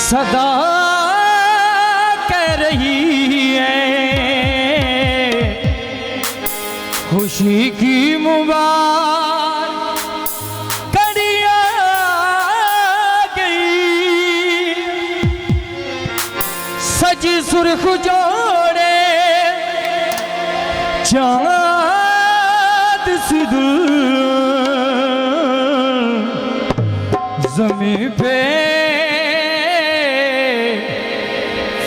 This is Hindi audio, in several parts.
सदा कह रही है खुशी की मुबारक कड़िया गई, सजी सुर्ख जोड़े चाँद सिदुल ज़मीं पे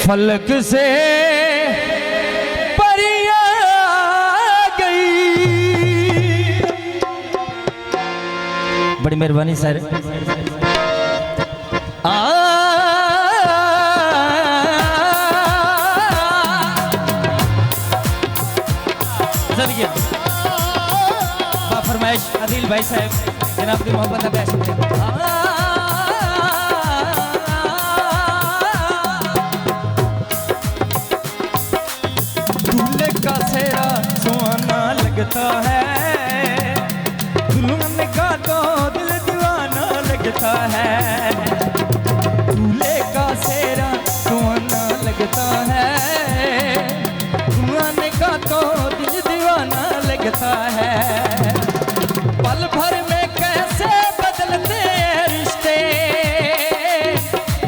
फलक से परियां गई। बड़ी मेहरबानी सर। फरमाइश आदिल भाई साहब जनाब की मोहब्बत अब्बास का सेरा सुहाना लगता है, दुल्हन का तो दिल दीवाना लगता है। दूल्हे का सेरा सुहाना लगता है, दुल्हन का तो दिल दीवाना लगता है। पल भर में कैसे बदलते हैं रिश्ते,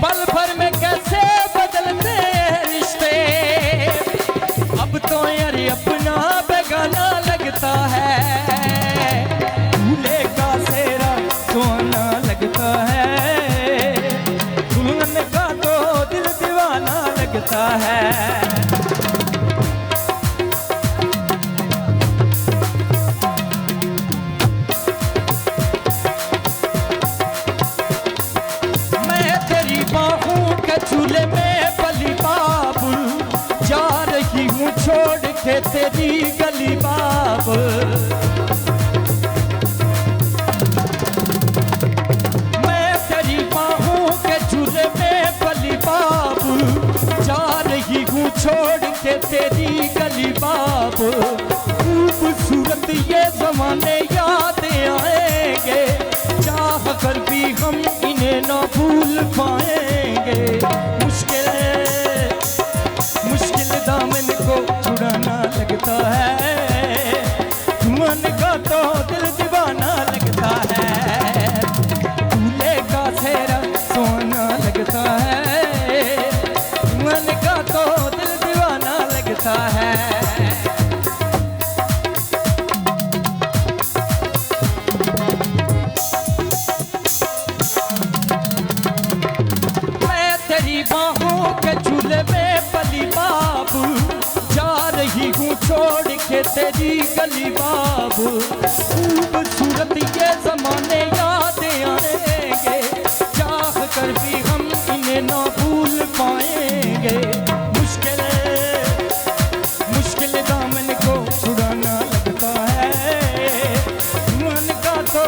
पल भर में कैसे बदलते हैं रिश्ते। अब तो यार अपना बेगाना लगता है, दूल्हे का सेरा सोना लगता है, दुल्हन का तो दिल दीवाना लगता है। मैं तेरी बाहों के झूले में पली बाबुल जा रही हूँ छोड़ के तेरी गली बाबुल। मैं तेरी बाहों के झूले में पली बाबुल जा रही हूँ छोड़ के तेरी गली बाबुल। खूबसूरत ये ज़माने याद आएंगे, चाह कर भी हम इन्हें ना भूल पाएंगे। मुश्किल दामन को छुड़ाना लगता है, मन का तो दिल दीवाना लगता है। दूल्हे का सेरा सोना लगता है, मन का तो दिल दीवाना लगता है। बाहों के झूले में पली बाबू जा रही हूँ छोड़ के तेरी गली बाबू। खूबसूरत ये ज़माने याद आएंगे, चाह कर भी हम इन्हें ना भूल पाएंगे। मुश्किल दामन को छुड़ाना लगता है, मन का तो